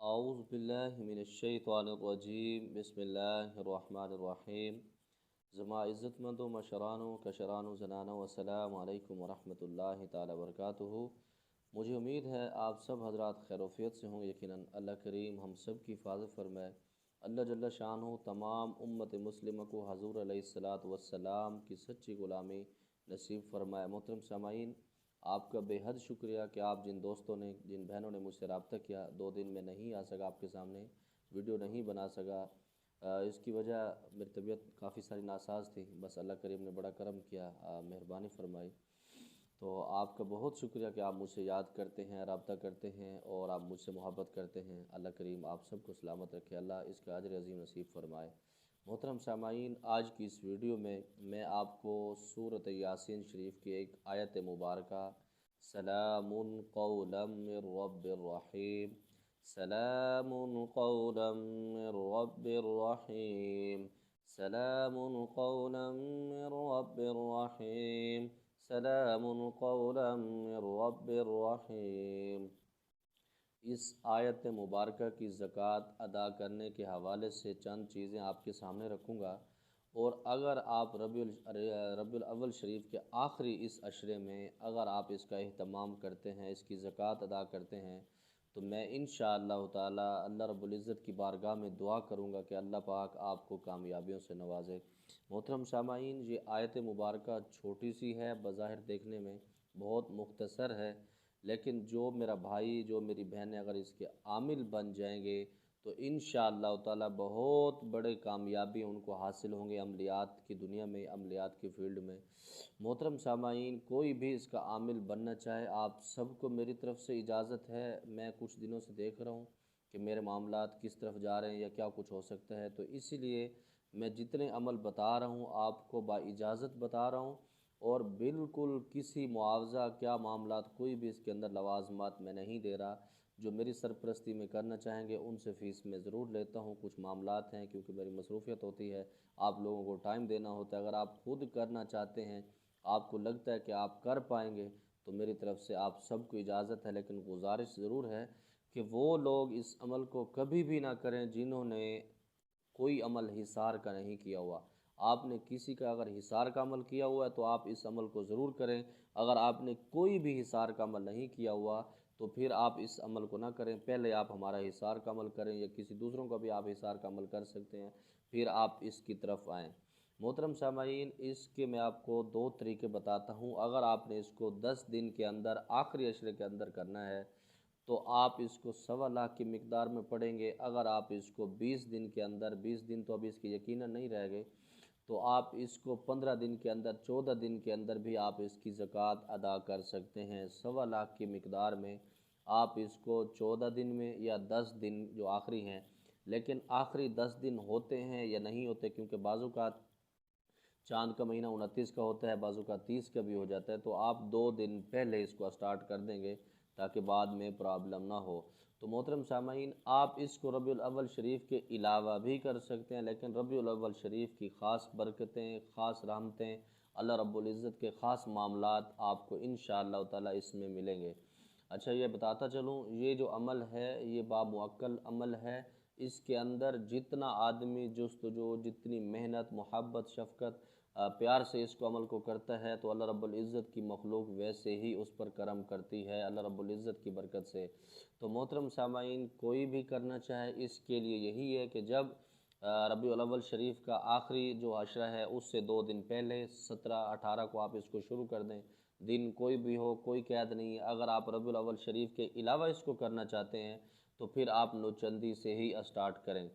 أعوذ بالله من الشیطان الرجیم بسم اللہ الرحمن الرحیم زما عزت مندوں مشرانوں کشرانوں زنانوں السلام علیکم ورحمۃ اللہ تعالی وبرکاتہ۔ مجھے امید ہے آپ سب حضرات خیر وفیت سے ہوں۔ یقیناً اللہ کریم ہم سب کی حفاظت فرمائے۔ اللہ جل شانہ تمام امت مسلمہ کو حضور علیہ الصلاۃ والسلام کی سچی غلامی نصیب فرمائے۔ محترم سامعین، آپ کا بے حد شکریہ کہ آپ جن دوستوں نے جن بہنوں نے مجھ سے رابطہ کیا، 2 دن میں نہیں آ سکا آپ کے سامنے، ویڈیو نہیں بنا سکا۔ اس کی وجہ میری طبیعت کافی ساری ناساز تھی، بس اللہ کریم نے بڑا کرم کیا، مہربانی فرمائی۔ تو آپ کا بہت شکریہ کہ آپ مجھ سے یاد کرتے ہیں، رابطہ کرتے ہیں اور آپ مجھ سے محبت کرتے ہیں۔ اللہ کریم آپ سب کو سلامت رکھے، اللہ اس کا اجر عظیم نصیب فرمائے۔ محترم سامعین، آج کی اس ویڈیو میں آپ کو سورۃ یاسین شریف کی ایک آیت مبارکہ سلام قولا من رب الرحیم، سلام قولا من رب الرحیم، سلام قولا من رب الرحیم، سلام قولا من رب الرحیم، اس آیت مبارکہ کی زکوٰۃ ادا کرنے کے حوالے سے چند چیزیں آپ کے سامنے رکھوں گا، اور اگر آپ ربیع الاول شریف کے آخری اس عشرے میں اگر آپ اس کا اہتمام کرتے ہیں، اس کی زکوٰۃ ادا کرتے ہیں، تو میں انشاءاللہ تعالی اللہ رب العزت کی بارگاہ میں دعا کروں گا کہ اللہ پاک آپ کو کامیابیوں سے نوازے۔ محترم سامعین، یہ آیت مبارکہ چھوٹی سی ہے، بظاہر دیکھنے میں بہت مختصر ہے، لیکن جو میرا بھائی جو میری بہنیں اگر اس کے عامل بن جائیں گے تو انشاءاللہ تعالی بہت بڑے کامیابی ان کو حاصل ہوں گے عملیات کی دنیا میں، عملیات کی فیلڈ میں۔ محترم سامعین، کوئی بھی اس کا عامل بننا چاہے، آپ سب کو میری طرف سے اجازت ہے۔ میں کچھ دنوں سے دیکھ رہا ہوں کہ میرے معاملات کس طرف جا رہے ہیں یا کیا کچھ ہو سکتا ہے، تو اسی لیے میں جتنے عمل بتا رہا ہوں آپ کو با اجازت بتا رہا ہوں، اور بالکل کسی معاوضہ کیا معاملات کوئی بھی اس کے اندر لوازمات میں نہیں دے رہا۔ جو میری سرپرستی میں کرنا چاہیں گے ان سے فیس میں ضرور لیتا ہوں، کچھ معاملات ہیں کیونکہ میری مصروفیت ہوتی ہے، آپ لوگوں کو ٹائم دینا ہوتا ہے۔ اگر آپ خود کرنا چاہتے ہیں، آپ کو لگتا ہے کہ آپ کر پائیں گے، تو میری طرف سے آپ سب کو اجازت ہے، لیکن گزارش ضرور ہے کہ وہ لوگ اس عمل کو کبھی بھی نہ کریں جنہوں نے کوئی عمل حصار کا نہیں کیا ہوا۔ آپ نے کسی کا اگر حصار کا عمل کیا ہوا ہے تو آپ اس عمل کو ضرور کریں۔ اگر آپ نے کوئی بھی حصار کا عمل نہیں کیا ہوا تو پھر آپ اس عمل کو نہ کریں، پہلے آپ ہمارا حصار کا عمل کریں، یا کسی دوسروں کا بھی آپ حصار کا عمل کر سکتے ہیں، پھر آپ اس کی طرف آئیں۔ محترم سامعین، اس کے میں آپ کو 2 طریقے بتاتا ہوں۔ اگر آپ نے اس کو 10 دن کے اندر آخری عشرے کے اندر کرنا ہے تو آپ اس کو 1.25 کی مقدار میں پڑھیں گے۔ اگر آپ اس کو 20 دن کے اندر، 20 دن تو ابھی اس کی یقیناً نہیں رہ گئے، تو آپ اس کو 15 دن کے اندر، 14 دن کے اندر بھی آپ اس کی زکوٰۃ ادا کر سکتے ہیں۔ 1.25 کی مقدار میں آپ اس کو 14 دن میں یا 10 دن جو آخری ہیں، لیکن آخری 10 دن ہوتے ہیں یا نہیں ہوتے، کیونکہ بعض اوقات چاند کا مہینہ 29 کا ہوتا ہے، بعض اوقات 30 کا بھی ہو جاتا ہے، تو آپ 2 دن پہلے اس کو سٹارٹ کر دیں گے تاکہ بعد میں پرابلم نہ ہو۔ تو محترم سامعین، آپ اس کو ربیع الاول شریف کے علاوہ بھی کر سکتے ہیں، لیکن ربیع الاول شریف کی خاص برکتیں، خاص رحمتیں، اللہ رب العزت کے خاص معاملات آپ کو انشاءاللہ تعالی اس میں ملیں گے۔ اچھا، یہ بتاتا چلوں، یہ جو عمل ہے یہ باموکل عمل ہے۔ اس کے اندر جتنا آدمی جستجو، جتنی محنت، محبت، شفقت، پیار سے اس کو عمل کو کرتا ہے، تو اللہ رب العزت کی مخلوق ویسے ہی اس پر کرم کرتی ہے اللہ رب العزت کی برکت سے۔ تو محترم سامعین، کوئی بھی کرنا چاہے، اس کے لیے یہی ہے کہ جب ربیع الاول شریف کا آخری جو عشرہ ہے اس سے 2 دن پہلے 17 18 کو آپ اس کو شروع کر دیں۔ دن کوئی بھی ہو، کوئی قید نہیں ہے۔ اگر آپ ربیع الاول شریف کے علاوہ اس کو کرنا چاہتے ہیں تو پھر آپ نوچندی سے ہی اسٹارٹ کریں،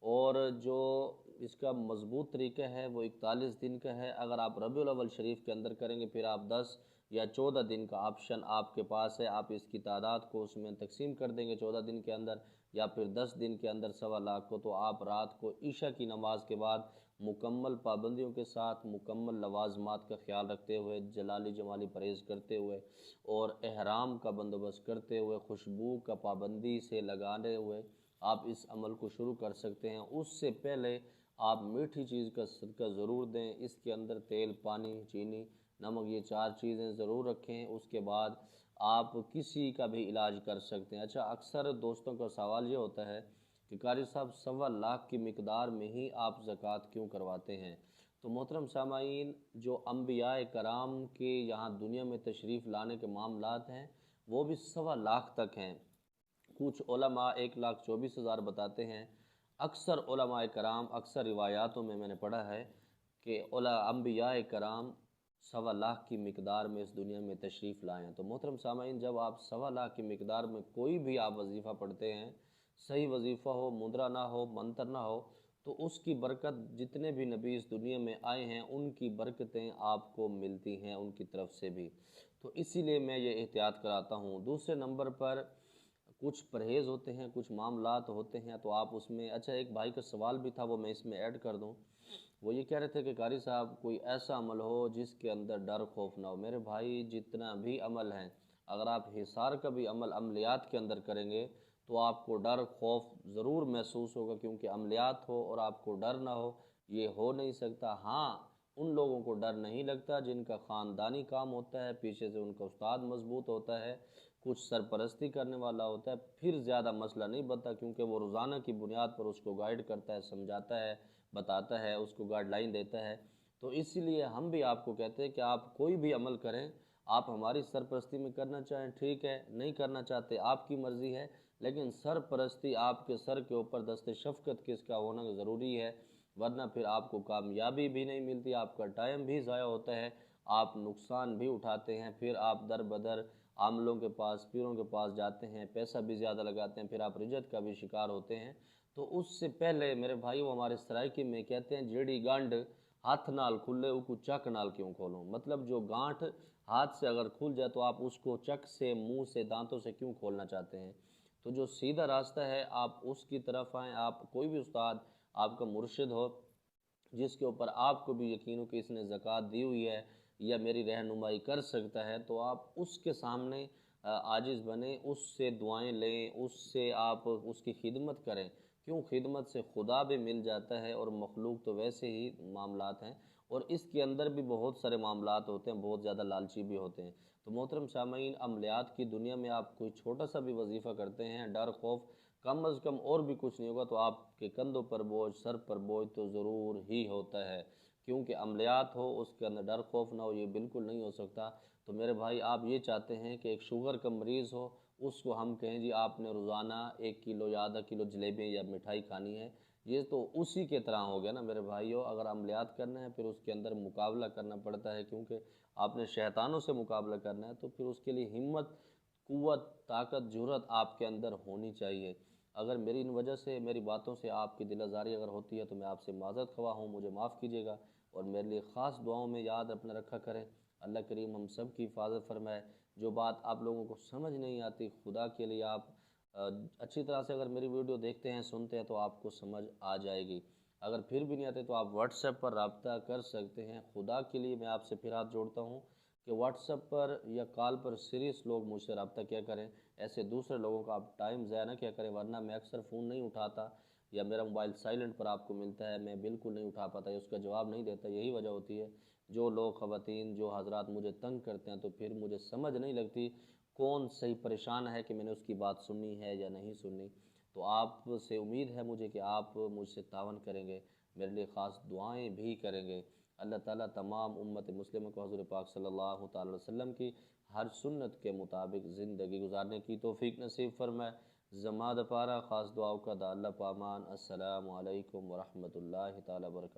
اور جو اس کا مضبوط طریقہ ہے وہ 41 دن کا ہے۔ اگر آپ ربیع الاول شریف کے اندر کریں گے پھر آپ 10 یا 14 دن کا آپشن آپ کے پاس ہے، آپ اس کی تعداد کو اس میں تقسیم کر دیں گے 14 دن کے اندر، یا پھر 10 دن کے اندر 1.25 کو، تو آپ رات کو عشاء کی نماز کے بعد مکمل پابندیوں کے ساتھ، مکمل لوازمات کا خیال رکھتے ہوئے، جلالی جمالی پرہیز کرتے ہوئے، اور احرام کا بندوبست کرتے ہوئے، خوشبو کا پابندی سے لگانے ہوئے آپ اس عمل کو شروع کر سکتے ہیں۔ اس سے پہلے آپ میٹھی چیز کا صدقہ ضرور دیں۔ اس کے اندر تیل، پانی، چینی نمک، یہ 4 چیزیں ضرور رکھیں، اس کے بعد آپ کسی کا بھی علاج کر سکتے ہیں۔ اچھا، اکثر دوستوں کا سوال یہ ہوتا ہے کہ قاری صاحب 1.25 کی مقدار میں ہی آپ زکوٰۃ کیوں کرواتے ہیں؟ تو محترم سامعین، جو انبیاء کرام کے یہاں دنیا میں تشریف لانے کے معاملات ہیں وہ بھی 1.25 تک ہیں۔ کچھ علماء 1,24,000 بتاتے ہیں۔ اکثر علماء کرام، اکثر روایاتوں میں نے پڑھا ہے کہ انبیاء کرام 1.25 کی مقدار میں اس دنیا میں تشریف لائے ہیں۔ تو محترم سامعین، جب آپ 1.25 کی مقدار میں کوئی بھی آپ وظیفہ پڑھتے ہیں، صحیح وظیفہ ہو، مدرہ نہ ہو، منتر نہ ہو، تو اس کی برکت جتنے بھی نبی اس دنیا میں آئے ہیں ان کی برکتیں آپ کو ملتی ہیں ان کی طرف سے بھی۔ تو اسی لیے میں یہ احتیاط کراتا ہوں۔ دوسرے نمبر پر کچھ پرہیز ہوتے ہیں، کچھ معاملات ہوتے ہیں، تو آپ اس میں، اچھا ایک بھائی کا سوال بھی تھا وہ میں اس میں ایڈ کر دوں۔ وہ یہ کہہ رہے تھے کہ قاری صاحب کوئی ایسا عمل ہو جس کے اندر ڈر خوف نہ ہو۔ میرے بھائی، جتنا بھی عمل ہیں، اگر آپ حصار کا بھی عمل عملیات کے اندر کریں گے تو آپ کو ڈر خوف ضرور محسوس ہوگا، کیونکہ عملیات ہو اور آپ کو ڈر نہ ہو، یہ ہو نہیں سکتا۔ ہاں، ان لوگوں کو ڈر نہیں لگتا جن کا خاندانی کام ہوتا ہے، پیچھے سے ان کا استاد مضبوط ہوتا ہے، کچھ سرپرستی کرنے والا ہوتا ہے، پھر زیادہ مسئلہ نہیں بنتا، کیونکہ وہ روزانہ کی بنیاد پر اس کو گائیڈ کرتا ہے، سمجھاتا ہے، بتاتا ہے، اس کو گائیڈ لائن دیتا ہے۔ تو اسی لیے ہم بھی آپ کو کہتے ہیں کہ آپ کوئی بھی عمل کریں، آپ ہماری سرپرستی میں کرنا چاہیں ٹھیک ہے، نہیں کرنا چاہتے آپ کی مرضی ہے، لیکن سرپرستی آپ کے سر کے اوپر دست شفقت کس کا ہونا ضروری ہے، ورنہ پھر آپ کو کامیابی بھی نہیں ملتی، آپ کا ٹائم بھی ضائع ہوتا ہے، آپ نقصان بھی اٹھاتے ہیں، پھر آپ در بدر عاملوں کے پاس، پیروں کے پاس جاتے ہیں، پیسہ بھی زیادہ لگاتے ہیں، پھر آپ رجت کا بھی شکار ہوتے ہیں۔ تو اس سے پہلے میرے بھائی، وہ ہمارے سرائکی میں کہتے ہیں جیڑی گانڈ ہاتھ نال کھلے اکو چک نال کیوں کھولوں، مطلب جو گانٹھ ہاتھ سے اگر کھل جائے تو آپ اس کو چک سے، منہ سے، دانتوں سے کیوں کھولنا چاہتے ہیں؟ تو جو سیدھا راستہ ہے آپ اس کی طرف آئیں۔ آپ کوئی بھی استاد آپ کا مرشد ہو جس کے اوپر آپ کو بھی یقین ہو کہ اس نے زکوٰۃ دی ہوئی ہے یا میری رہنمائی کر سکتا ہے، تو آپ اس کے سامنے عاجز بنیں، اس سے دعائیں لیں، اس سے آپ اس کی خدمت کریں، کیوں؟ خدمت سے خدا بھی مل جاتا ہے، اور مخلوق تو ویسے ہی معاملات ہیں، اور اس کے اندر بھی بہت سارے معاملات ہوتے ہیں، بہت زیادہ لالچی بھی ہوتے ہیں۔ تو محترم سامعین، عملیات کی دنیا میں آپ کوئی چھوٹا سا بھی وظیفہ کرتے ہیں، ڈر خوف کم از کم اور بھی کچھ نہیں ہوگا تو آپ کے کندھوں پر بوجھ، سر پر بوجھ تو ضرور ہی ہوتا ہے، کیونکہ عملیات ہو اس کے اندر ڈر خوف نہ ہو، یہ بالکل نہیں ہو سکتا۔ تو میرے بھائی، آپ یہ چاہتے ہیں کہ ایک شوگر کا مریض ہو، اس کو ہم کہیں جی آپ نے روزانہ 1 کلو یا آدھا کلو جلیبی یا مٹھائی کھانی ہے، یہ تو اسی کے طرح ہو گیا نا میرے بھائیو۔ اگر عملیات کرنا ہے پھر اس کے اندر مقابلہ کرنا پڑتا ہے، کیونکہ آپ نے شیطانوں سے مقابلہ کرنا ہے، تو پھر اس کے لیے ہمت، قوت، طاقت، جرأت آپ کے اندر ہونی چاہیے۔ اگر میری ان وجہ سے، میری باتوں سے آپ کی دل آزاری اگر ہوتی ہے تو میں آپ سے معذرت خواہ ہوں، مجھے معاف کیجیے گا، اور میرے لیے خاص دعاؤں میں یاد اپنا رکھا کریں۔ اللہ کریم ہم سب کی حفاظت فرمائے۔ جو بات آپ لوگوں کو سمجھ نہیں آتی، خدا کے لیے آپ اچھی طرح سے اگر میری ویڈیو دیکھتے ہیں، سنتے ہیں، تو آپ کو سمجھ آ جائے گی۔ اگر پھر بھی نہیں آتے تو آپ واٹس ایپ پر رابطہ کر سکتے ہیں۔ خدا کے لیے میں آپ سے پھر ہاتھ جوڑتا ہوں کہ واٹس ایپ پر یا کال پر سیریس لوگ مجھ سے رابطہ کیا کریں، ایسے دوسرے لوگوں کا آپ ٹائم ضائع نہ کیا کریں، ورنہ میں اکثر فون نہیں اٹھاتا، یا میرا موبائل سائلنٹ پر آپ کو ملتا ہے، میں بالکل نہیں اٹھا پاتا یا اس کا جواب نہیں دیتا۔ یہی وجہ ہوتی ہے، جو لوگ، خواتین، جو حضرات مجھے تنگ کرتے ہیں، تو پھر مجھے سمجھ نہیں لگتی کون صحیح پریشان ہے کہ میں نے اس کی بات سننی ہے یا نہیں سننی۔ تو آپ سے امید ہے مجھے کہ آپ مجھ سے تعاون کریں گے، میرے لیے خاص دعائیں بھی کریں گے۔ اللہ تعالیٰ تمام امت مسلمہ کو حضور پاک صلی اللہ تعالی وسلم کی ہر سنت کے مطابق زندگی گزارنے کی توفیق نصیب فرمائے۔ زماد پارا خاص دعاؤں کا دا اللہ پامان۔ السلام علیکم ورحمۃ اللہ تعالی وبرکاتہ۔